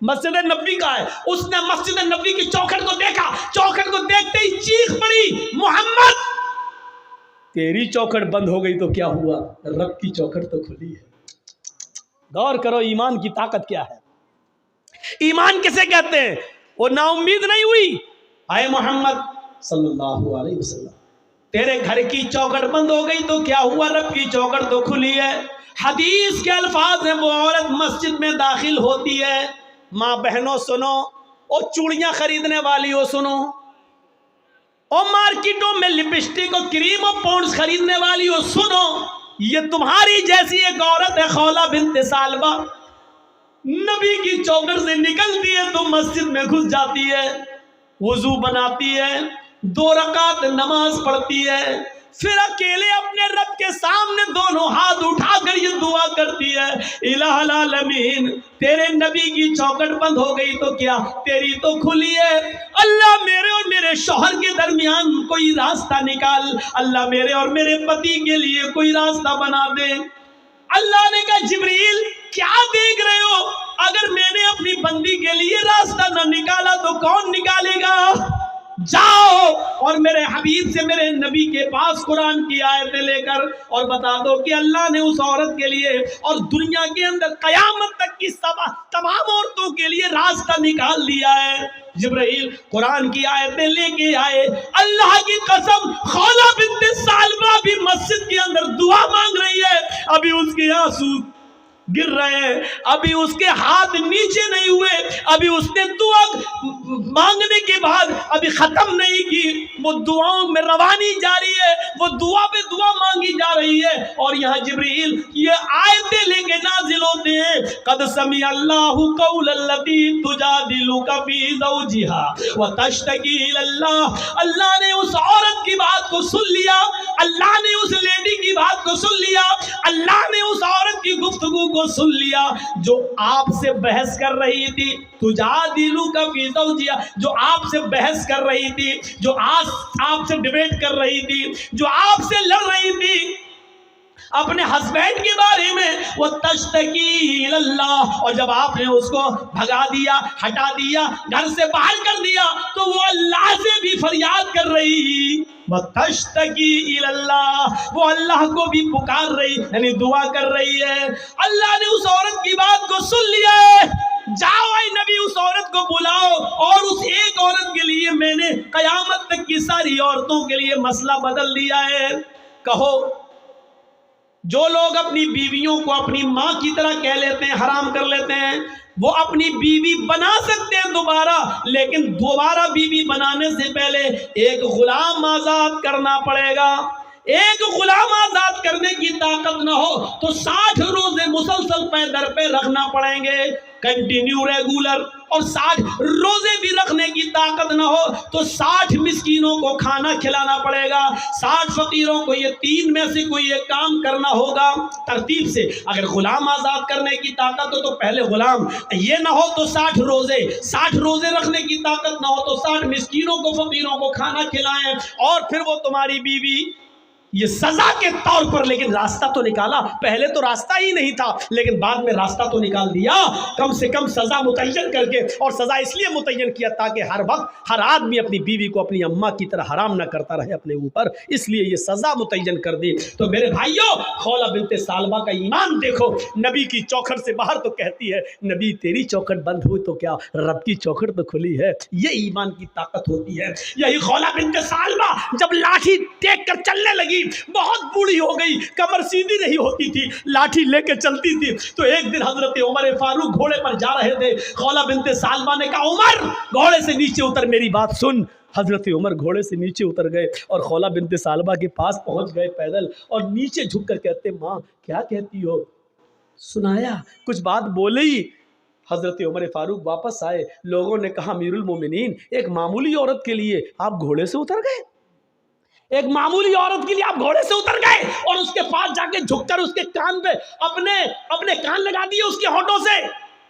مسجد نبوی کا ہے. اس نے مسجد نبوی کی چوکھٹ کو دیکھا, چوکھٹ کو دیکھتے ہی چیخ پڑی, محمد تیری چوکھٹ بند ہو گئی تو کیا ہوا, رب کی چوکھٹ تو کھلی ہے. غور کرو ایمان کی طاقت کیا ہے. ایمان کسے کہتے ہیں؟ وہ نا امید نہیں ہوئی, اے محمد صلی اللہ علیہ وسلم تیرے گھر کی چوکھٹ بند ہو گئی تو کیا ہوا, رب کی چوکھٹ تو کھلی ہے. حدیث کے الفاظ ہیں, وہ عورت مسجد میں داخل ہوتی ہے, ماں بہنوں سنو, اور چوڑیاں خریدنے والی ہو سنو, اور مارکیٹوں میں لپسٹک اور کریم اور پونڈز خریدنے والی ہو سنو, یہ تمہاری جیسی ایک عورت ہے خولہ بنت ثعلبہ, نبی کی چوکھٹ سے نکلتی ہے تو مسجد میں گھس جاتی ہے, وضو بناتی ہے, 2 رکعت نماز پڑھتی ہے, پھر اکیلے اپنے رب کے سامنے دونوں ہاتھ اٹھا کر یہ دعا کرتی ہے, الہ العالمین تیرے نبی کی چوکھٹ بند ہو گئی تو کیا, تیری تو کھلی ہے, اللہ میرے اور میرے شوہر کے درمیان کوئی راستہ نکال, اللہ میرے اور میرے پتی کے لیے کوئی راستہ بنا دے. اللہ نے کہا جبریل کیا دیکھ رہے ہو, اگر میں نے اپنی بندی کے لیے راستہ نہ نکالا تو کون نکالے گا, جاؤ اور میرے حبیب سے میرے نبی کے پاس قرآن کی آیتیں لے کر اور بتا دو کہ اللہ نے اس عورت کے لیے اور دنیا کے اندر قیامت تک کی تمام عورتوں کے لیے راستہ نکال دیا ہے. جبرائیل قرآن کی آیتیں لے کے آئے, اللہ کی قسم خولہ بنت ثعلبہ بھی مسجد کے اندر دعا مانگ رہی ہے, ابھی اس کے آنسو گر رہے ہیں, ابھی اس کے ہاتھ نیچے نہیں ہوئے, ابھی اس نے دعا مانگنے کے بعد ابھی ختم نہیں کی, وہ دعاؤں میں روانی جاری ہے, وہ دعا پہ دعا مانگی جا رہی ہے. اور یہاں جبریل یہ آیتیں لے کے نازل ہوتے ہیں, قد سمع اللہ قول التی تجادلک فی زوجہا وتشتکی الی اللہ, اللہ نے اس عورت کی بات کو سن لیا, اللہ نے اس لیڈی کی بات کو سن لیا, اللہ نے اس عورت کی گفتگو کو سن لیا جو آپ سے بحث کر رہی تھی, تجادلک فی زوجہا, جو آپ سے بحث کر رہی تھی, جو آپ سے ڈیبیٹ کر رہی تھی, جو آپ سے لڑ رہی تھی اپنے ہسبینڈ کے بارے میں, وہ تشتکی اللہ, اور جب آپ نے اس کو بھگا دیا, ہٹا دیا, گھر سے باہر کر دیا, تو وہ اللہ سے بھی فریاد کر رہی, وہ تشتکی اللہ, وہ اللہ کو بھی پکار رہی, یعنی دعا کر رہی ہے. اللہ نے اس عورت کی بات کو سن لیا ہے, جاؤ اے نبی اس عورت کو بلاؤ, اور اس ایک عورت کے لیے میں نے قیامت تک کی ساری عورتوں کے لیے مسئلہ بدل دیا ہے. کہو جو لوگ اپنی بیویوں کو اپنی ماں کی طرح کہہ لیتے ہیں, حرام کر لیتے ہیں, وہ اپنی بیوی بنا سکتے ہیں دوبارہ, لیکن دوبارہ بیوی بنانے سے پہلے ایک غلام آزاد کرنا پڑے گا. ایک غلام آزاد کرنے کی طاقت نہ ہو تو 60 روزے مسلسل پہ در پہ رکھنا پڑیں گے, کنٹینیو ریگولر, اور 60 روزے بھی رکھنے کی طاقت نہ ہو تو 60 مسکینوں کو کھانا کھلانا پڑے گا, 60 فقیروں کو یہ 3 میں سے کوئی ایک کام کرنا ہوگا ترتیب سے. اگر غلام آزاد کرنے کی طاقت ہو تو پہلے غلام, یہ نہ ہو تو 60 روزے رکھنے کی طاقت نہ ہو تو 60 مسکینوں کو فقیروں کو کھانا کھلائیں, اور پھر وہ تمہاری بیوی. یہ سزا کے طور پر, لیکن راستہ تو نکالا. پہلے تو راستہ ہی نہیں تھا, لیکن بعد میں راستہ تو نکال دیا, کم سے کم سزا متعین کر کے. اور سزا اس لیے متعین کیا تاکہ ہر وقت ہر آدمی اپنی بیوی کو اپنی اماں کی طرح حرام نہ کرتا رہے اپنے اوپر, اس لیے یہ سزا متعین کر دی. تو میرے بھائیوں, خولہ بنت ثعلبہ کا ایمان دیکھو, نبی کی چوکھٹ سے باہر تو کہتی ہے نبی تیری چوکھٹ بند ہوئی تو کیا, رب کی چوکھٹ تو کھلی ہے. یہ ایمان کی طاقت ہوتی ہے. یہی خولہ بنت ثعلبہ جب لاٹھی ٹیک کر چلنے لگی, بہت بوڑھی ہو گئی, کمر سیدھی نہیں ہوتی تھی, لاٹھی لے کے چلتی تھی. تو ایک دن حضرت عمر فاروق گھوڑے پر جا رہے تھے, خولہ بنت ثعلبہ نے کہا عمر گھوڑے سے نیچے اتر, میری بات سن. حضرت عمر گھوڑے سے نیچے اتر گئے اور خولہ بنت ثعلبہ کے پاس پہنچ گئے پیدل, اور نیچے جھک کر کہتے ماں کیا کہتی ہو, سنایا, کچھ بات بولے ہی. حضرت عمر فاروق واپس آئے, لوگوں نے کہا امیر المومنین ایک معمولی عورت کے لیے آپ گھوڑے سے اتر گئے, ایک معمولی عورت کے لیے آپ گھوڑے سے اتر گئے, اور اس کے پاس جا کے جھک کر اس کے کان پہ اپنے کان لگا دیے اس کے ہونٹوں سے.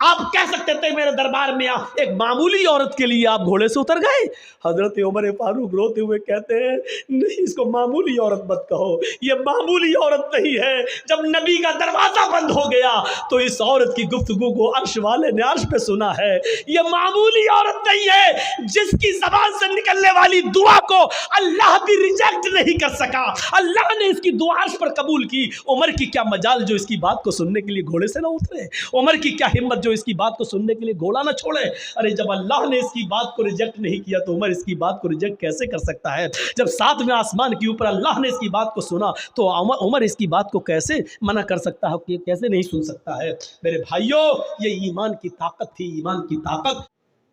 آپ کہہ سکتے تھے میرے دربار میں ایک معمولی عورت کے لیے آپ گھوڑے سے اتر گئے. حضرت عمر فاروق روتے ہوئے کہتے ہیں نہیں، اس کو معمولی عورت مت کہو، یہ معمولی عورت نہیں ہے. جب نبی کا دروازہ بند ہو گیا تو اس عورت کی گفتگو کو عرش والے نے عرش پہ سنا ہے. یہ معمولی عورت نہیں ہے جس کی زبان سے نکلنے والی دعا کو اللہ بھی ریجیکٹ نہیں کر سکا. اللہ نے اس کی دعا عرش پر قبول کی. عمر کی کیا مجال جو اس کی بات کو سننے کے لیے گھوڑے سے نہ اترے، عمر کی کیا ہمت جو اس کی بات کو سننے کے لیے گھوڑا نہ چھوڑے. ارے جب اللہ نے اس کی بات کو ریجیکٹ نہیں کیا تو عمر اس کی بات کو ریجیکٹ کیسے کر سکتا ہے؟ جب ساتویں آسمان کے اوپر اللہ نے اس کی بات کو سنا تو عمر اس کی بات کو کیسے منع کر سکتا ہے، کہ کیسے نہیں سن سکتا ہے؟ میرے بھائیوں، یہ ایمان کی طاقت تھی، ایمان کی طاقت.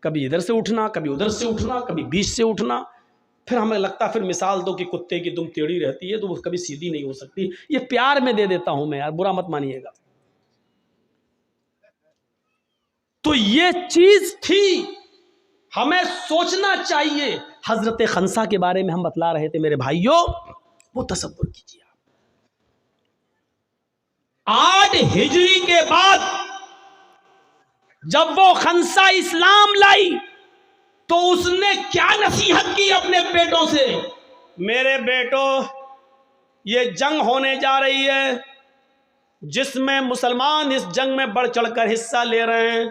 کبھی ادھر سے اٹھنا، کبھی ادھر سے اٹھنا، کبھی بیچ سے اٹھنا. پھر ہمیں لگتا ہے، پھر مثال دو کہ کتے کی دم ٹیڑھی رہتی ہے تو وہ کبھی سیدھی نہیں ہو سکتی. یہ پیار میں دے دیتا ہوں میں، یار برا مت مانیے گا. تو یہ چیز تھی، ہمیں سوچنا چاہیے. حضرت خنسا کے بارے میں ہم بتلا رہے تھے میرے بھائیوں، وہ تصور کیجیے. 8 ہجری کے بعد جب وہ خنسا اسلام لائی تو اس نے کیا نصیحت کی اپنے بیٹوں سے؟ میرے بیٹوں، یہ جنگ ہونے جا رہی ہے جس میں مسلمان اس جنگ میں بڑھ چڑھ کر حصہ لے رہے ہیں.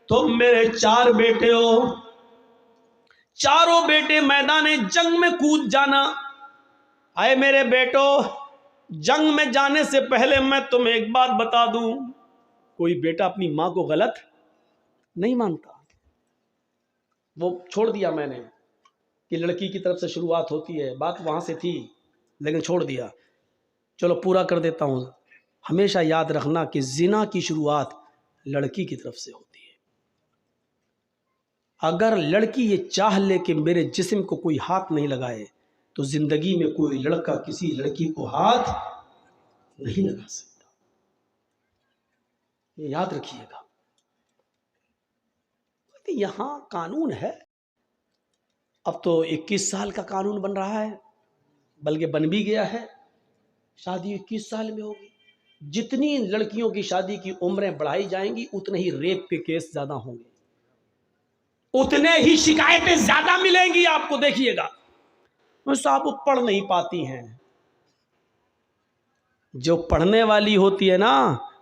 تم میرے 4 بیٹے ہو، چاروں بیٹے میدان جنگ میں کود جانا. اے میرے بیٹو، جنگ میں جانے سے پہلے میں تمہیں ایک بات بتا دوں، کوئی بیٹا اپنی ماں کو غلط نہیں مانتا. وہ چھوڑ دیا میں نے کہ لڑکی کی طرف سے شروعات ہوتی ہے، بات وہاں سے تھی لیکن چھوڑ دیا. چلو پورا کر دیتا ہوں. ہمیشہ یاد رکھنا کہ زنا کی شروعات لڑکی کی طرف سے ہوتی ہے. اگر لڑکی یہ چاہ لے کہ میرے جسم کو کوئی ہاتھ نہیں لگائے تو زندگی میں کوئی لڑکا کسی لڑکی کو ہاتھ نہیں لگا سکتا. یہ یاد رکھیے گا. یہاں قانون ہے، اب تو 21 سال کا قانون بن رہا ہے، بلکہ بن بھی گیا ہے. شادی 21 سال میں ہوگی. جتنی لڑکیوں کی شادی کی عمریں بڑھائی جائیں گی اتنے ہی ریپ کے کیس زیادہ ہوں گے، اتنے ہی شکایتیں زیادہ ملیں گی آپ کو. دیکھیے گا صاحب وہ پڑھ نہیں پاتی ہیں. جو پڑھنے والی ہوتی ہے نا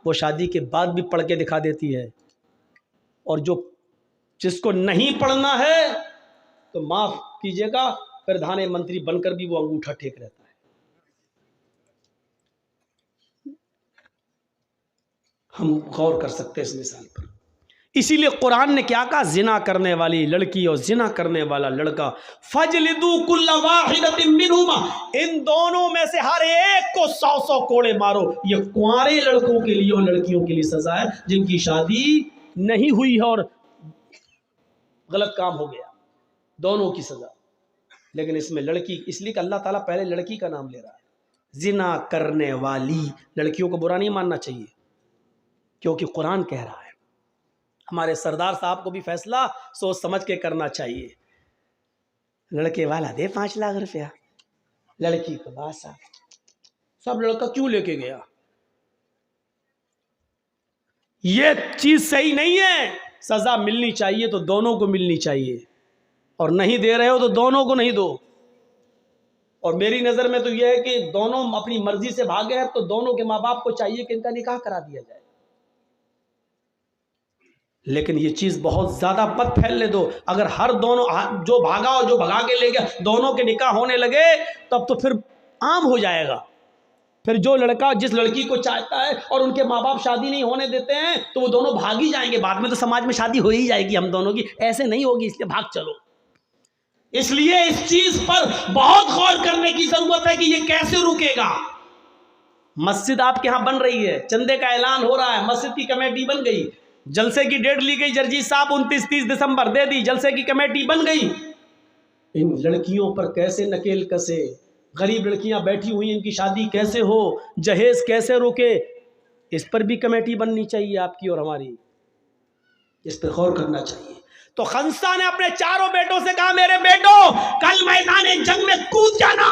وہ شادی کے بعد بھی پڑھ کے دکھا دیتی ہے، اور جس کو نہیں پڑھنا ہے تو معاف کیجیے گا پردھان منتری بن کر بھی وہ انگوٹھا ٹھیک رہتا ہے. ہم غور کر سکتے ہیں اس مثال پر. اسی لیے قرآن نے کیا کہا؟ زنا کرنے والی لڑکی اور زنا کرنے والا لڑکا فَجْلِدُوا كُلَّ وَاحِدَةٍ مِّنْهُمَا، ان دونوں میں سے ہر ایک کو 100 کوڑے مارو. یہ کنوارے لڑکوں کے لیے اور لڑکیوں کے لیے سزا ہے جن کی شادی نہیں ہوئی ہے اور غلط کام ہو گیا، دونوں کی سزا. لیکن اس میں لڑکی، اس لیے کہ اللہ تعالیٰ پہلے لڑکی کا نام لے رہا ہے. زنا کرنے والی لڑکیوں کو برا نہیں ماننا چاہیے کیونکہ قرآن کہہ رہا ہے. ہمارے سردار صاحب کو بھی فیصلہ سوچ سمجھ کے کرنا چاہیے. لڑکے والا دے 5 لاکھ روپیہ، لڑکی کو باسا. سب لڑکا کیوں لے کے گیا؟ یہ چیز صحیح نہیں ہے. سزا ملنی چاہیے تو دونوں کو ملنی چاہیے، اور نہیں دے رہے ہو تو دونوں کو نہیں دو. اور میری نظر میں تو یہ ہے کہ دونوں اپنی مرضی سے بھاگے ہیں تو دونوں کے ماں باپ کو چاہیے کہ ان کا نکاح کرا دیا جائے. لیکن یہ چیز بہت زیادہ مت پھیلنے دو. اگر ہر دونوں جو بھاگا اور جو بھگا کے لے گیا دونوں کے نکاح ہونے لگے تب تو پھر عام ہو جائے گا. پھر جو لڑکا جس لڑکی کو چاہتا ہے اور ان کے ماں باپ شادی نہیں ہونے دیتے ہیں تو وہ دونوں بھاگ ہی جائیں گے. بعد میں تو سماج میں شادی ہو ہی جائے گی ہم دونوں کی، ایسے نہیں ہوگی، اس لیے بھاگ چلو. اس لیے اس چیز پر بہت غور کرنے کی ضرورت ہے کہ یہ کیسے رکے گا. مسجد آپ کے ہاں بن رہی ہے، چندے کا اعلان ہو رہا ہے، مسجد کی کمیٹی بن گئی، جلسے کی ڈیٹ لی گئی، جرجیت صاحب 29-30 دسمبر دے دی، جلسے کی کمیٹی بن گئی. ان لڑکیوں پر کیسے نکیل کسے؟ غریب لڑکیاں بیٹھی ہوئی ان کی شادی کیسے ہو؟ جہیز کیسے روکے؟ اس پر بھی کمیٹی بننی چاہیے آپ کی اور ہماری. اس پر غور کرنا چاہیے. تو خنسا نے اپنے 4 بیٹوں سے کہا میرے بیٹوں کل میدان جنگ میں کود جانا.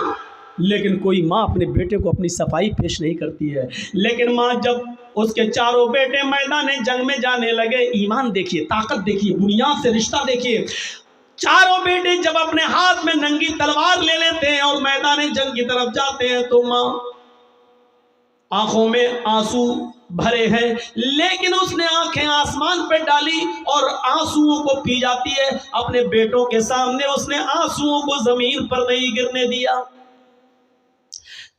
لیکن کوئی ماں اپنے بیٹے کو اپنی صفائی پیش نہیں کرتی ہے. لیکن ماں جب اس کے چاروں بیٹے میدان جنگ میں جانے لگے، ایمان دیکھیے، طاقت دیکھیے، بنیاد سے رشتہ دیکھیے، چاروں بیٹے جب اپنے ہاتھ میں ننگی تلوار لے لیتے ہیں اور میدان جنگ کی طرف جاتے ہیں تو ماں آنکھوں میں آنسو بھرے ہیں، لیکن اس نے آنکھیں آسمان پہ ڈالی اور آنسوؤں کو پی جاتی ہے. اپنے بیٹوں کے سامنے اس نے آنسوؤں کو زمین پر نہیں گرنے دیا.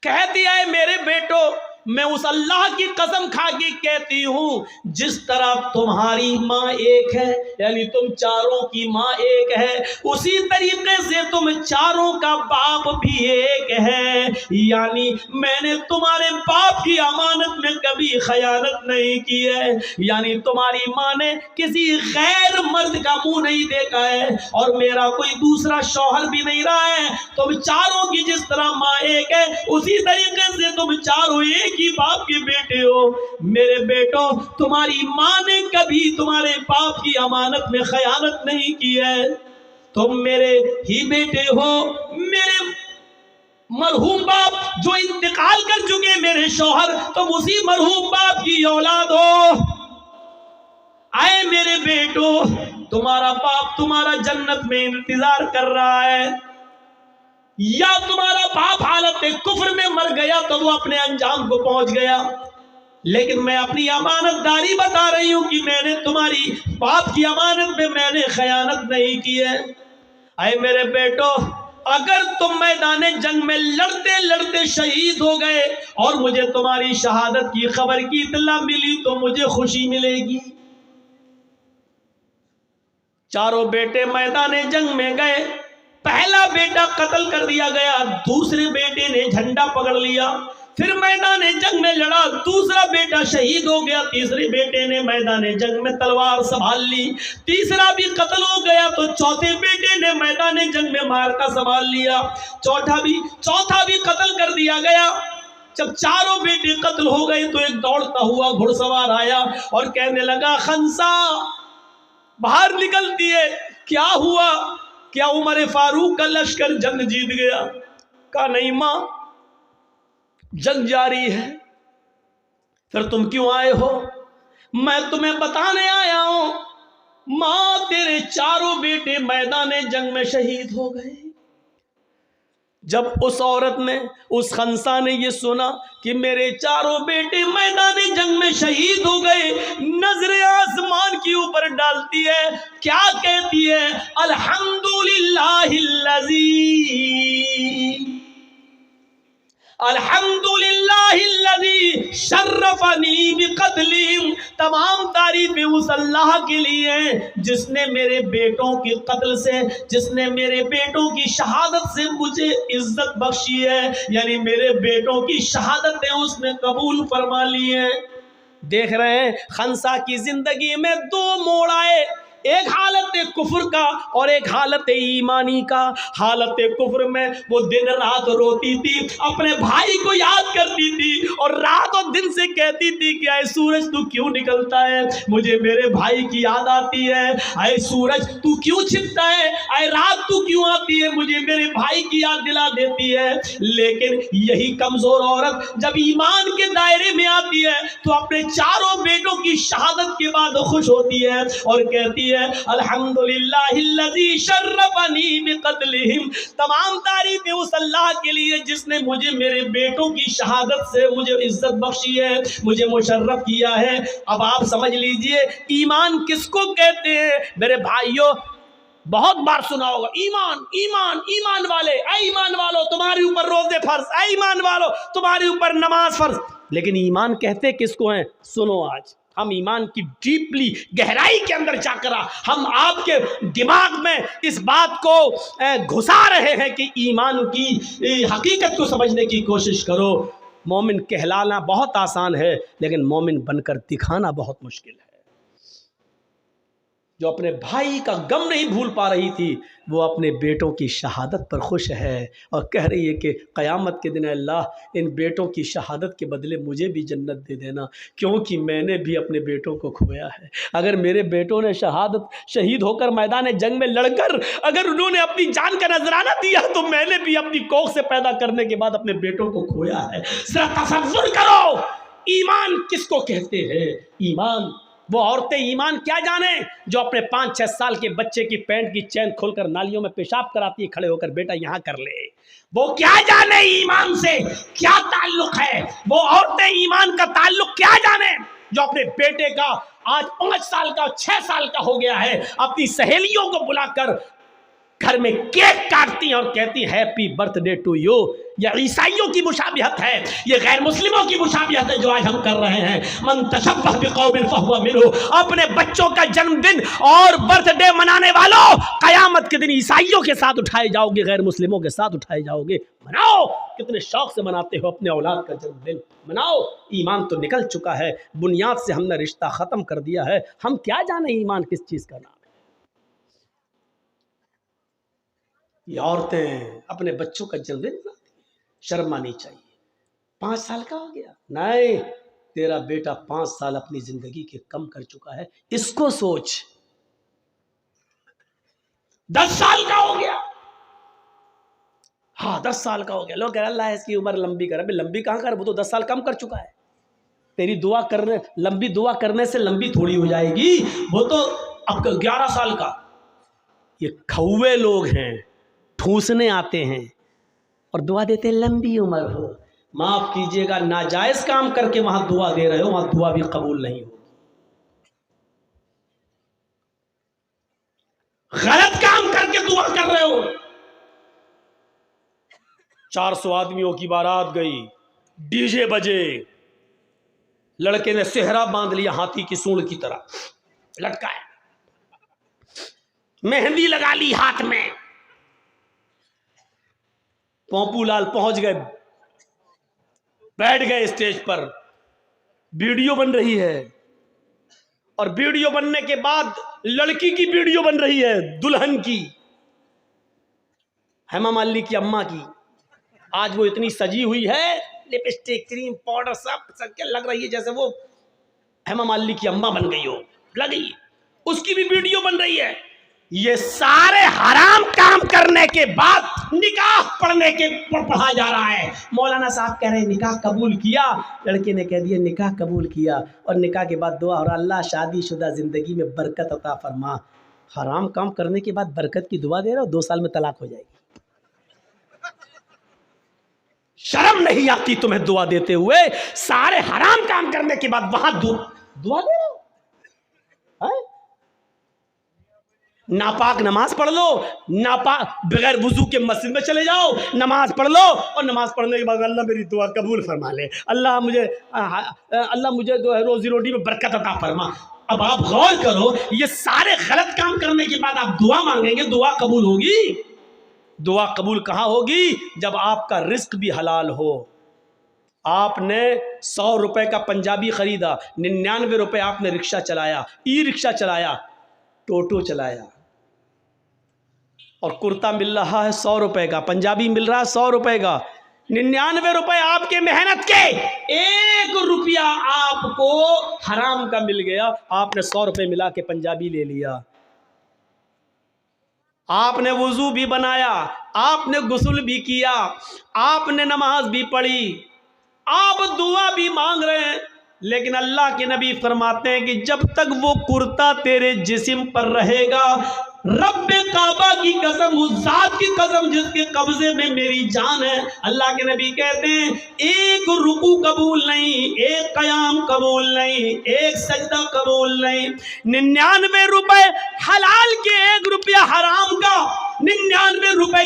کہتی ہے میرے بیٹو، میں اس اللہ کی قسم کھا کے کہتی ہوں جس طرح تمہاری ماں ایک ہے، یعنی تم چاروں کی ماں ایک ہے، اسی طریقے سے تم چاروں کا باپ بھی ایک ہے. یعنی میں نے تمہارے باپ کی امانت میں کبھی خیانت نہیں کی ہے. یعنی تمہاری ماں نے کسی غیر مرد کا منہ نہیں دیکھا ہے اور میرا کوئی دوسرا شوہر بھی نہیں رہا ہے. تم چاروں کی جس طرح ماں ایک ہے، اسی طریقے سے تم چاروں ایک ہی باپ کے بیٹے ہو. میرے بیٹوں، تمہاری ماں نے کبھی تمہارے باپ کی امانت میں خیانت نہیں کی ہے. تم میرے ہی بیٹے ہو. میرے مرحوم باپ جو انتقال کر چکے میرے شوہر، تم اسی مرحوم باپ کی اولاد ہو. اے میرے بیٹو، تمہارا باپ تمہارا جنت میں انتظار کر رہا ہے، یا تمہارا باپ حالت کفر میں مر گیا تو وہ اپنے انجام کو پہنچ گیا. لیکن میں اپنی امانت داری بتا رہی ہوں کہ میں نے تمہاری باپ کی امانت میں میں نے خیانت نہیں کی ہے. اے میرے بیٹو، اگر تم میدان جنگ میں لڑتے لڑتے شہید ہو گئے اور مجھے تمہاری شہادت کی خبر کی اطلاع ملی تو مجھے خوشی ملے گی. چاروں بیٹے میدان جنگ میں گئے. پہلا بیٹا قتل کر دیا گیا، دوسرے بیٹے نے جھنڈا پکڑ لیا، پھر میدان جنگ میں لڑا، دوسرا بیٹا شہید ہو گیا، تیسرے بیٹے نے میدان جنگ میں تلوار سنبھال لی، تیسرا بھی قتل ہو گیا تو چوتھے بیٹے نے میدان جنگ میں معرکہ سنبھال لیا، چوتھا بھی قتل کر دیا گیا. جب چاروں بیٹے قتل ہو گئے تو ایک دوڑتا ہوا گھڑ سوار آیا اور کہنے لگا خنسا باہر نکلتی ہے، کیا ہوا؟ کیا عمر فاروق کا لشکر جنگ جیت گیا؟ کہا نہیں ماں، جنگ جاری ہے. پھر تم کیوں آئے ہو؟ میں تمہیں بتانے آیا ہوں ماں، تیرے چاروں بیٹے میدان جنگ میں شہید ہو گئے. جب اس عورت نے، اس خنسا نے یہ سنا کہ میرے چاروں بیٹے میدان جنگ میں شہید ہو گئے، نظر آسمان کے اوپر ڈالتی ہے، کیا کہتی ہے؟ الحمدللہ الذی شرفنی بقتلہم. تمام تعریفیں اس اللہ کے لیے ہیں جس نے میرے بیٹوں کے قتل سے، جس نے میرے بیٹوں کی شہادت سے مجھے عزت بخشی ہے. یعنی میرے بیٹوں کی شہادتیں اس نے قبول فرما لی ہیں. دیکھ رہے ہیں خنسا کی زندگی میں دو موڑ آئے، ایک حالت کفر کا اور ایک حالت ایمانی کا. حالت کفر میں وہ دن رات روتی تھی، اپنے بھائی کو یاد کرتی تھی اور رات اور دن سے کہتی تھی کہ اے سورج تو کیوں نکلتا ہے، مجھے میرے بھائی کی یاد آتی ہے. اے سورج تو کیوں چھپتا ہے، اے رات تو کیوں آتی ہے، مجھے میرے بھائی کی یاد دلا دیتی ہے. لیکن یہی کمزور عورت جب ایمان کے دائرے میں آتی ہے تو اپنے چاروں بیٹوں کی شہادت کے بعد خوش ہوتی ہے اور کہتی ہے الحمدللہ الذی شرفنی بقتلہم. تمام تعریفیں اس اللہ کے لیے جس نے مجھے میرے بیٹوں کی شہادت سے مجھے عزت بخشی ہے، مجھے مشرف کیا ہے. اب آپ سمجھ لیجئے ایمان کس کو کہتے ہیں. میرے بھائیوں، بہت بار سنا ہوگا ایمان ایمان ایمان والے، اے ایمان والو تمہارے اوپر روزے فرض، اے ایمان والو تمہارے اوپر نماز فرض. لیکن ایمان کہتے کس کو ہیں؟ سنو، آج ہم ایمان کی ڈیپلی گہرائی کے اندر جا کر ہم آپ کے دماغ میں اس بات کو گھسا رہے ہیں کہ ایمان کی حقیقت کو سمجھنے کی کوشش کرو. مومن کہلانا بہت آسان ہے لیکن مومن بن کر دکھانا بہت مشکل ہے. جو اپنے بھائی کا غم نہیں بھول پا رہی تھی، وہ اپنے بیٹوں کی شہادت پر خوش ہے اور کہہ رہی ہے کہ قیامت کے دن اللہ ان بیٹوں کی شہادت کے بدلے مجھے بھی جنت دے دینا، کیونکہ میں نے بھی اپنے بیٹوں کو کھویا ہے۔ اگر میرے بیٹوں نے شہید ہو کر میدان جنگ میں لڑ کر اگر انہوں نے اپنی جان کا نذرانہ دیا تو میں نے بھی اپنی کوکھ سے پیدا کرنے کے بعد اپنے بیٹوں کو کھویا ہے۔ ذرا تصور کرو ایمان کس کو کہتے ہیں۔ ایمان وہ عورتیں ایمان کیا جانیں جو اپنے 5-6 سال کے بچے کی پینٹ کی چین کھول کر نالیوں میں پیشاب کراتی ہے کھڑے ہو کر، بیٹا یہاں کر لے۔ وہ کیا جانے ایمان سے کیا تعلق ہے، وہ عورتیں ایمان کا تعلق کیا جانے جو اپنے بیٹے کا آج 5 سال کا 6 سال کا ہو گیا ہے اپنی سہیلیوں کو بلا کر گھر میں کیک کاٹتی ہیں اور کہتی ہیں happy birthday to you. یہ عیسائیوں کی مشابہت ہے، یہ غیر مسلموں کی مشابہت ہے جو آج ہم کر رہے ہیں۔ من تشبہ بقوم فہو منہ، اپنے بچوں کا جنم دن اور برتھ ڈے منانے والوں قیامت کے دن عیسائیوں کے ساتھ اٹھائے جاؤ گے، غیر مسلموں کے ساتھ اٹھائے جاؤ گے۔ مناؤ، کتنے شوق سے مناتے ہو اپنے اولاد کا جنم دن، مناؤ۔ ایمان تو نکل چکا ہے، بنیاد سے ہم نے رشتہ ختم کر دیا ہے، ہم کیا جانے ایمان کس چیز کا نام ہے۔ یہ عورتیں اپنے بچوں کا جنم دن مناتی ہیں، شرم آنی چاہیے۔ 5 سال کا ہو گیا، نہیں، تیرا بیٹا 5 سال اپنی زندگی کے کم کر چکا ہے، اس کو سوچ۔ 10 سال کا ہو گیا، ہاں 10 سال کا ہو گیا، لوگ کہہ رہے اللہ اس کی عمر لمبی کر، ابھی لمبی کہاں کر، وہ تو 10 سال کم کر چکا ہے۔ تیری دعا کرنے، لمبی دعا کرنے سے لمبی تھوڑی ہو جائے گی، وہ تو اب 11 سال کا۔ یہ کھوے لوگ ہیں، ٹھوسنے آتے ہیں اور دعا دیتے ہیں لمبی عمر ہو۔ معاف کیجئے گا، ناجائز کام کر کے وہاں دعا دے رہے ہو، وہاں دعا بھی قبول نہیں ہوگی۔ غلط کام کر کے دعا کر رہے ہو۔ 400 آدمیوں کی بارات گئی، ڈی جے بجے، لڑکے نے صحرا باندھ لیا ہاتھی کی سونڈ کی طرح لٹکا ہے، مہندی لگا لی ہاتھ میں، پوپو لال پہنچ گئے، بیٹھ گئے اسٹیج پر، ویڈیو بن رہی ہے، اور ویڈیو بننے کے بعد لڑکی کی ویڈیو بن رہی ہے، دلہن کی، ہیما مالنی کی اماں کی۔ آج وہ اتنی سجی ہوئی ہے، لپسٹک، کریم، پاؤڈر سب کے لگ رہی ہے جیسے وہ ہیما مالنی کی اماں بن گئی ہو، لگی، اس کی بھی ویڈیو بن رہی ہے۔ یہ سارے حرام کام کرنے کے بعد نکاح پڑھا جا رہا ہے۔ مولانا صاحب کہہ رہے ہیں نکاح قبول کیا، لڑکے نے کہہ دیا نکاح قبول کیا، اور نکاح کے بعد دعا ہو رہا اللہ شادی شدہ زندگی میں برکت عطا فرما۔ حرام کام کرنے کے بعد برکت کی دعا دے رہا ہو، 2 سال میں طلاق ہو جائے گی۔ شرم نہیں آتی تمہیں دعا دیتے ہوئے؟ سارے حرام کام کرنے کے بعد وہاں دعا دے رہے ہو۔ ناپاک نماز پڑھ لو، ناپاک بغیر وضو کے مسجد میں چلے جاؤ، نماز پڑھ لو، اور نماز پڑھنے کے بعد اللہ میری دعا قبول فرما لے، اللہ مجھے جو ہے روزی روٹی میں برکت عطا فرما۔ اب آپ غور کرو، یہ سارے غلط کام کرنے کے بعد آپ دعا مانگیں گے، دعا قبول ہوگی؟ دعا قبول کہاں ہوگی؟ جب آپ کا رزق بھی حلال ہو۔ آپ نے 100 روپے کا پنجابی خریدا، 99 روپے آپ نے رکشہ چلایا، ای رکشہ چلایا، ٹوٹو چلایا، اور کرتا مل رہا ہے 100 روپے کا، پنجابی مل رہا ہے 100 روپے کا، 99 روپے آپ کے محنت کے، 1 روپیہ آپ کو حرام کا مل گیا، آپ نے 100 روپے ملا کے پنجابی لے لیا۔ آپ نے وضو بھی بنایا، آپ نے غسل بھی کیا، آپ نے نماز بھی پڑھی، آپ دعا بھی مانگ رہے ہیں، لیکن اللہ کے نبی فرماتے ہیں کہ جب تک وہ کرتا تیرے جسم پر رہے گا، رب کعبہ کی قسم، اس ذات کی قسم جس کے قبضے میں میری جان ہے، اللہ کے نبی کہتے ہیں 1 رکوع قبول نہیں، 1 قیام قبول نہیں، 1 سجدہ قبول نہیں۔ 99 روپے حلال کے، 1 روپیہ حرام کا، 99 روپے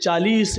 40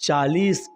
40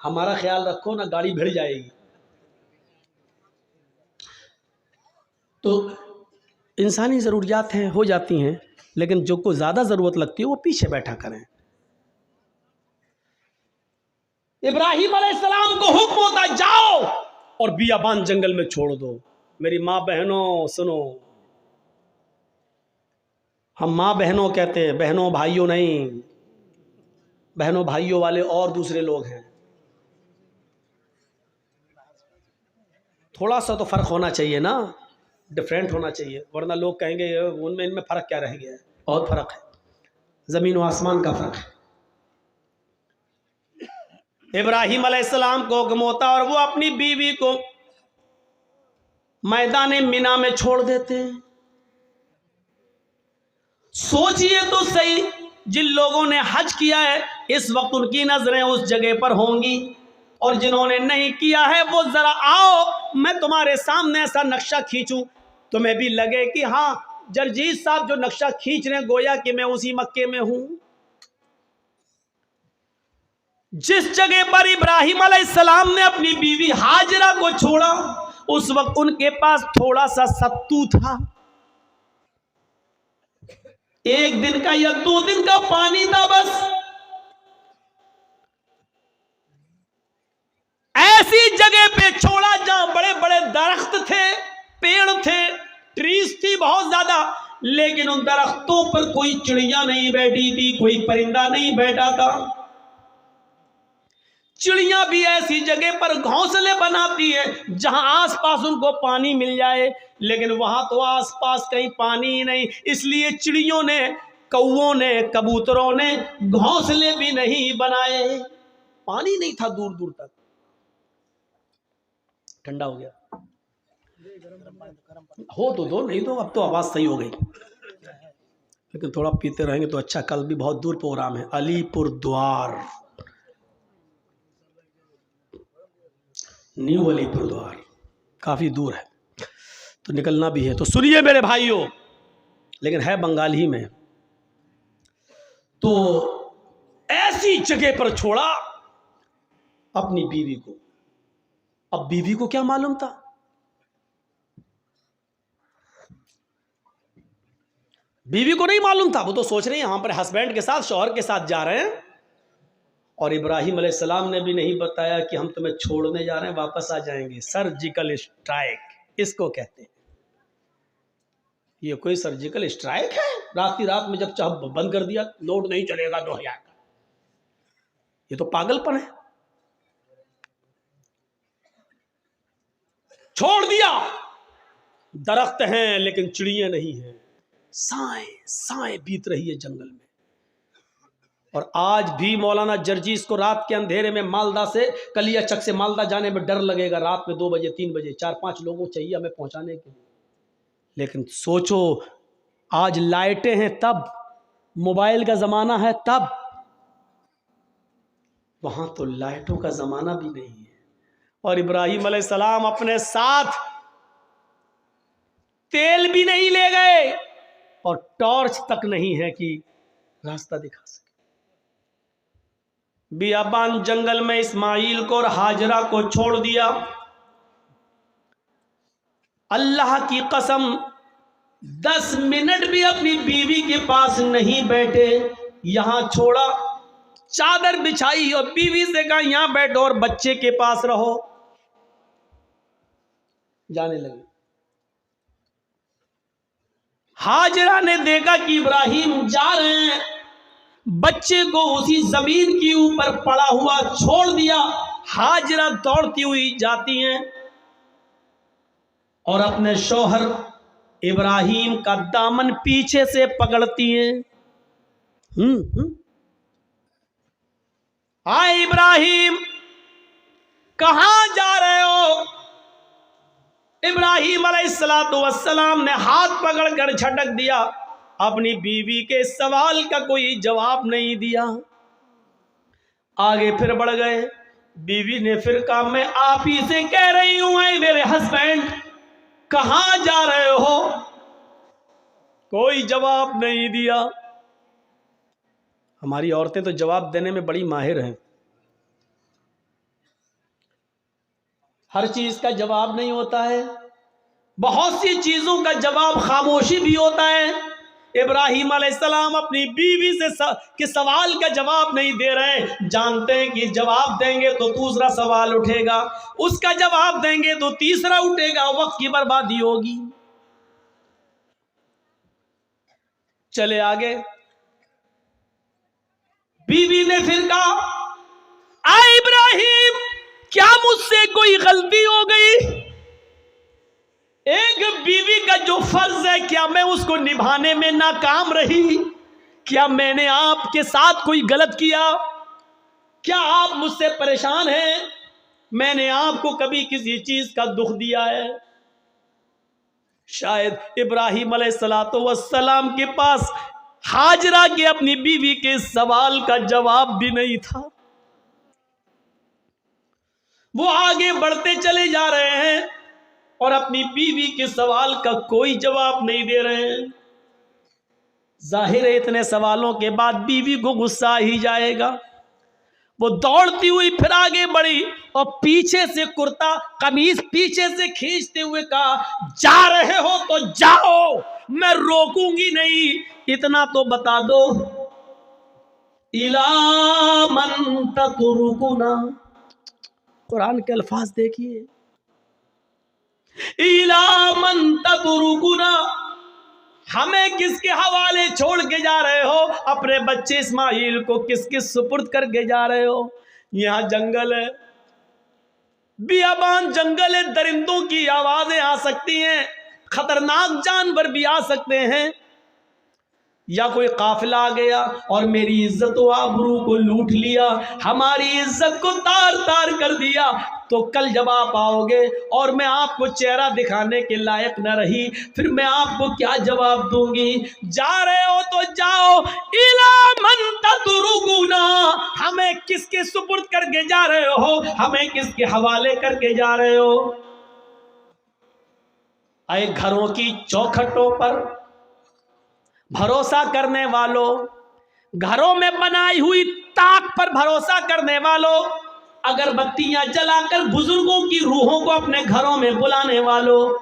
ہمارا خیال رکھو نہ گاڑی بھیڑ جائے گی۔ تو انسانی ضروریات ہیں، ہو جاتی ہیں، لیکن جو کو زیادہ ضرورت لگتی ہے وہ پیچھے بیٹھا کریں۔ ابراہیم علیہ السلام کو حکم ہوتا جاؤ اور بیابان جنگل میں چھوڑ دو۔ میری ماں بہنوں سنو، ہم ماں بہنوں کہتے ہیں، بہنوں بھائیوں نہیں، بہنوں بھائیوں والے اور دوسرے لوگ ہیں۔ تھوڑا سا تو فرق ہونا چاہیے نا، ڈفرینٹ ہونا چاہیے، ورنہ لوگ کہیں گے ان میں فرق کیا رہ گیا ہے۔ بہت فرق ہے، زمین و آسمان کا فرق ہے۔ ابراہیم علیہ السلام کو حکم ہوتا اور وہ اپنی بیوی کو میدان مینا میں چھوڑ دیتے ہیں۔ سوچئے تو صحیح، جن لوگوں نے حج کیا ہے اس وقت ان کی نظریں اس جگہ پر ہوں گی، اور جنہوں نے نہیں کیا ہے وہ ذرا آؤ میں تمہارے سامنے ایسا نقشہ کھینچوں، تمہیں بھی لگے کہ ہاں جرجیت صاحب جو نقشہ کھینچ رہے ہیں گویا کہ میں اسی مکے میں ہوں۔ جس جگہ پر ابراہیم علیہ السلام نے اپنی بیوی ہاجرہ کو چھوڑا اس وقت ان کے پاس تھوڑا سا ستو تھا، 1 دن کا یا 2 دن کا پانی تھا بس۔ ایسی جگہ پہ چھوڑا جہاں بڑے بڑے درخت تھے، پیڑ تھے، ٹریز تھی بہت زیادہ، لیکن ان درختوں پر کوئی چڑیا نہیں بیٹھی تھی، کوئی پرندہ نہیں بیٹھا تھا۔ چڑیاں بھی ایسی جگہ پر گھونسلے بناتی ہیں جہاں آس پاس ان کو پانی مل جائے، لیکن وہاں تو آس پاس کہیں پانی ہی نہیں، اس لیے چڑیوں نے، کووں نے، کبوتروں نے گھونسلے بھی نہیں بنائے، پانی نہیں تھا دور دور تک۔ ٹھنڈا ہو گیا ہو تو دو، نہیں تو اب تو آواز صحیح ہو گئی، لیکن تھوڑا پیتے رہیں گے تو اچھا۔ کل بھی بہت دور پروگرام ہے، علی پور دوار، نیو علی پور دوار، کافی دور ہے تو نکلنا بھی ہے۔ تو سنیے میرے بھائیوں، لیکن ہے بنگال ہی میں۔ تو ایسی جگہ پر چھوڑا اپنی بیوی کو۔ اب بیوی کو کیا معلوم تھا؟ بیوی کو نہیں معلوم تھا، وہ تو سوچ رہے ہیں یہاں پر ہسبینڈ کے ساتھ، شوہر کے ساتھ جا رہے ہیں، اور ابراہیم علیہ السلام نے بھی نہیں بتایا کہ ہم تمہیں چھوڑنے جا رہے ہیں، واپس آ جائیں گے۔ سرجیکل اسٹرائک اس کو کہتے ہیں۔ یہ کوئی سرجیکل اسٹرائک ہے؟ رات کی رات میں جب چاہ بند کر دیا، نوٹ نہیں چلے گا 2000 کا، یہ تو پاگل پن ہے۔ چھوڑ دیا، درخت ہیں لیکن چڑیاں نہیں ہیں، سائیں سائیں بیت رہی ہے جنگل میں۔ اور آج بھی مولانا جرجیس کو رات کے اندھیرے میں مالدہ سے، کلیا چک سے مالدہ جانے میں ڈر لگے گا، رات میں 2 بجے 3 بجے 4-5 لوگوں چاہیے ہمیں پہنچانے کے لیے۔ لیکن سوچو آج لائٹیں ہیں تب، موبائل کا زمانہ ہے تب، وہاں تو لائٹوں کا زمانہ بھی نہیں ہے۔ اور ابراہیم علیہ السلام اپنے ساتھ تیل بھی نہیں لے گئے اور ٹارچ تک نہیں ہے کہ راستہ دکھا سکے۔ بیابان جنگل میں اسماعیل کو اور ہاجرہ کو چھوڑ دیا۔ اللہ کی قسم 10 منٹ بھی اپنی بیوی کے پاس نہیں بیٹھے، یہاں چھوڑا، چادر بچھائی اور بیوی سے کہا یہاں بیٹھو اور بچے کے پاس رہو، جانے لگے۔ ہاجرہ نے دیکھا کہ ابراہیم جا رہے ہیں، بچے کو اسی زمین کے اوپر پڑا ہوا چھوڑ دیا۔ ہاجرہ دوڑتی ہوئی جاتی ہیں اور اپنے شوہر ابراہیم کا دامن پیچھے سے پکڑتی ہیں۔ آئے ابراہیم، کہاں جا رہے ہو؟ ابراہیم علیہ السلام نے ہاتھ پکڑ کر جھٹک دیا، اپنی بیوی کے سوال کا کوئی جواب نہیں دیا۔ آگے پھر بڑھ گئے، بیوی نے پھر کہا میں آپ ہی سے کہہ رہی ہوں اے میرے ہسبینڈ کہاں جا رہے ہو؟ کوئی جواب نہیں دیا۔ ہماری عورتیں تو جواب دینے میں بڑی ماہر ہیں، ہر چیز کا جواب نہیں ہوتا ہے، بہت سی چیزوں کا جواب خاموشی بھی ہوتا ہے۔ ابراہیم علیہ السلام اپنی بیوی سے کہ سوال کا جواب نہیں دے رہے، جانتے ہیں کہ جواب دیں گے تو دوسرا سوال اٹھے گا، اس کا جواب دیں گے تو تیسرا اٹھے گا، وقت کی بربادی ہوگی۔ چلے آگے، بیوی نے پھر کہا اے ابراہیم کیا مجھ سے کوئی غلطی ہو گئی؟ ایک بیوی کا جو فرض ہے کیا میں اس کو نبھانے میں ناکام رہی؟ کیا میں نے آپ کے ساتھ کوئی غلط کیا؟ کیا آپ مجھ سے پریشان ہیں؟ میں نے آپ کو کبھی کسی چیز کا دکھ دیا ہے؟ شاید ابراہیم علیہ السلام کے پاس ہاجرہ کے اپنی بیوی کے سوال کا جواب بھی نہیں تھا۔ وہ آگے بڑھتے چلے جا رہے ہیں اور اپنی بیوی کے سوال کا کوئی جواب نہیں دے رہے ہیں۔ ظاہر ہے اتنے سوالوں کے بعد بیوی کو غصہ ہی جائے گا۔ وہ دوڑتی ہوئی پھر آگے بڑھی اور پیچھے سے کرتا قمیض پیچھے سے کھینچتے ہوئے کہا جا رہے ہو تو جاؤ، میں روکوں گی نہیں، اتنا تو بتا دو اِلَىٰ مَن تَتْرُكُنَا۔ قرآن کے الفاظ دیکھیے، اِلَىٰ مَن تَتْرُكُنَا، ہمیں کس کے حوالے چھوڑ کے جا رہے ہو؟ اپنے بچے اسماعیل کو کس کے سپرد کر کے جا رہے ہو؟ یہاں جنگل ہے، بیابان جنگل ہے، درندوں کی آوازیں آ سکتی ہیں، خطرناک جانور بھی آ سکتے ہیں، یا کوئی قافلہ آ گیا اور میری عزت و آبرو کو لوٹ لیا، ہماری عزت کو تار تار کر دیا، تو کل جب آپ آؤ گے اور میں آپ کو چہرہ دکھانے کے لائق نہ رہی، پھر میں آپ کو کیا جواب دوں گی؟ جا رہے ہو تو جاؤ، اِلَىٰ مَن تَتْرُكُنَا، ہمیں کس کے سپرد کر کے جا رہے ہو؟ ہمیں کس کے حوالے کر کے جا رہے ہو؟ اے گھروں کی چوکھٹوں پر بھروسہ کرنے والوں، گھروں میں بنائی ہوئی طاق پر بھروسہ کرنے والوں، اگر بتیاں جلا کر بزرگوں کی روحوں کو اپنے گھروں میں بلانے والوں،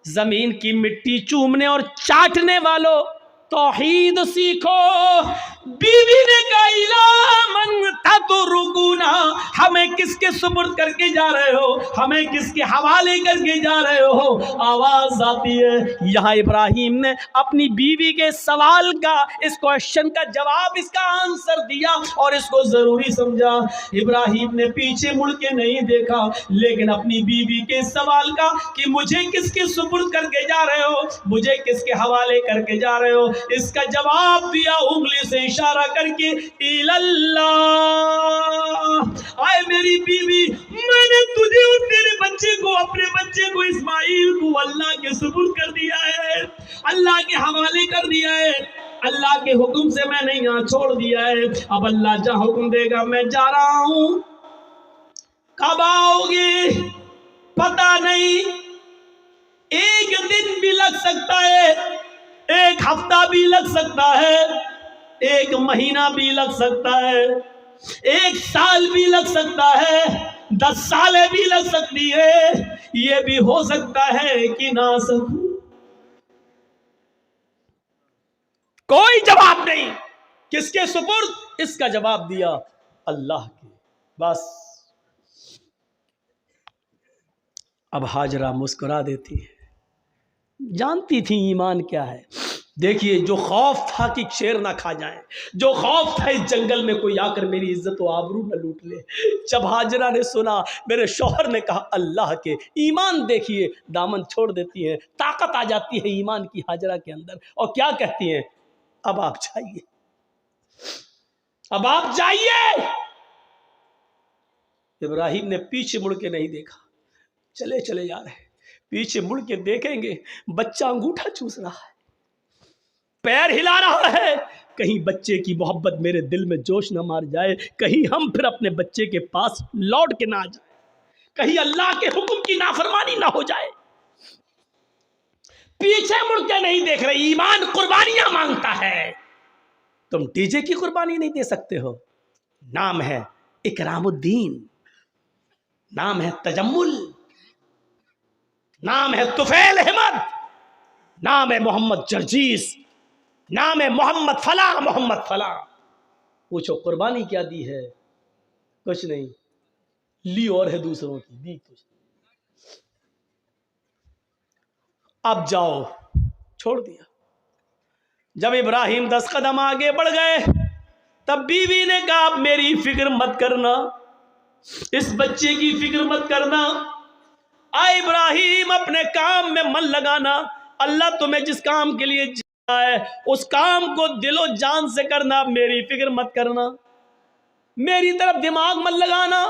زمین کی مٹی چومنے اور چاٹنے والوں، توحید سیکھو۔ بیوی نے کہا اِلَىٰ مَن تَتْرُكُنَا، ہمیں کس کے سپرد کر کے جا رہے ہو؟ ہمیں کس کے حوالے کر کے جا رہے ہو؟ آواز آتی ہے۔ یہاں ابراہیم نے اپنی بیوی کے سوال کا، اس کوشچن کا جواب، اس کا آنسر دیا اور اس کو ضروری سمجھا۔ ابراہیم نے پیچھے مڑ کے نہیں دیکھا، لیکن اپنی بیوی کے سوال کا کہ مجھے کس کے سپرد کر کے جا رہے ہو، مجھے کس کے حوالے کر کے جا رہے ہو، اس کا جواب دیا انگلی سے اشارہ کر کے اللہ۔ آئے میری بیوی، میں نے تجھے اور تیرے بچے کو، اپنے بچے کو اسماعیل کو اللہ کے سپرد کر دیا ہے، اللہ کے حوالے کر دیا ہے، اللہ کے حکم سے میں نے یہاں چھوڑ دیا ہے، اب اللہ جہاں حکم دے گا میں جا رہا ہوں۔ کب آؤ گے پتہ نہیں، ایک دن بھی لگ سکتا ہے، ایک ہفتہ بھی لگ سکتا ہے، ایک مہینہ بھی لگ سکتا ہے، ایک سال بھی لگ سکتا ہے، 10 سالیں بھی لگ سکتی ہے، یہ بھی ہو سکتا ہے کہ نہ سکوں۔ کوئی جواب نہیں، کس کے سپرد؟ اس کا جواب دیا اللہ کے۔ بس اب ہاجرہ مسکرا دیتی ہے، جانتی تھی ایمان کیا ہے۔ دیکھیے، جو خوف تھا کہ شیر نہ کھا جائیں، جو خوف تھا اس جنگل میں کوئی آ کر میری عزت و آبرو نہ لوٹ لے، جب ہاجرہ نے سنا، میرے شوہر نے کہا اللہ کے، ایمان دیکھیے، دامن چھوڑ دیتی ہے، طاقت آ جاتی ہے ایمان کی ہاجرہ کے اندر، اور کیا کہتی ہیں؟ اب آپ جائیے، اب آپ جائیے۔ ابراہیم نے پیچھے مڑ کے نہیں دیکھا، چلے چلے جا رہے، پیچھے مڑ کے دیکھیں گے بچہ انگوٹھا چوس رہا ہے، پیر ہلا رہا ہے، کہیں بچے کی محبت میرے دل میں جوش نہ مار جائے، کہیں ہم پھر اپنے بچے کے پاس لوٹ کے نہ آ جائیں، کہیں اللہ کے حکم کی نافرمانی نہ ہو جائے۔ پیچھے مڑ کے نہیں دیکھ رہے، ایمان قربانیاں مانگتا ہے، تم ڈی جے کی قربانی نہیں دے سکتے ہو، نام ہے اکرام الدین، نام ہے تجمل، نام ہے طفیل احمد، نام ہے محمد جرجیس، نام ہے محمد فلاں محمد فلاں. پوچھو قربانی کیا دی ہے؟ کچھ نہیں، لی اور ہے دوسروں کی، دی کچھ. اب جاؤ، چھوڑ دیا. جب ابراہیم 10 قدم آگے بڑھ گئے تب بیوی نے کہا اب میری فکر مت کرنا، اس بچے کی فکر مت کرنا، آئے ابراہیم اپنے کام میں من لگانا، اللہ تمہیں جس کام کے لیے جانا ہے اس کام کو دل و جان سے کرنا، میری فکر مت کرنا، میری طرف دماغ مت لگانا،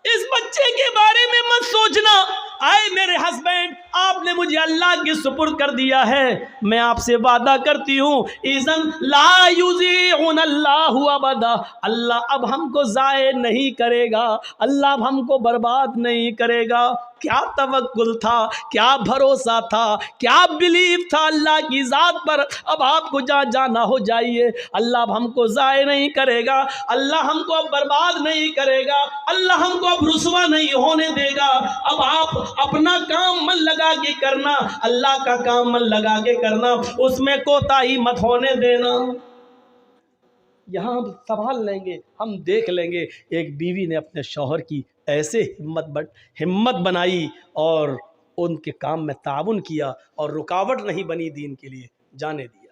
اس بچے کے بارے میں مت سوچنا. آئے میرے ہسبینڈ، آپ نے مجھے اللہ کی سپرد کر دیا ہے، میں آپ سے وعدہ کرتی ہوں اذن لا یضیعن اللہ ابدا، اللہ اب ہم کو ضائع نہیں کرے گا، اللہ اب ہم کو برباد نہیں کرے گا. کیا توکل تھا، کیا بھروسہ تھا، کیا بلیف تھا اللہ کی ذات پر. اب آپ کو جہاں جانا ہو جائیے، اللہ اب ہم کو ضائع نہیں کرے گا، اللہ ہم کو اب برباد نہیں کرے گا، اللہ ہم کو اب رسوا نہیں ہونے دے گا. اب آپ اپنا کام من لگا کے کرنا، اللہ کا کام من لگا کے کرنا، اس میں کوتاہی مت ہونے دینا. یہاں ہم سنبھال لیں گے، ہم دیکھ لیں گے. ایک بیوی نے اپنے شوہر کی ایسے ہمت بنائی اور ان کے کام میں تعاون کیا اور رکاوٹ نہیں بنی، دین کے لیے جانے دیا.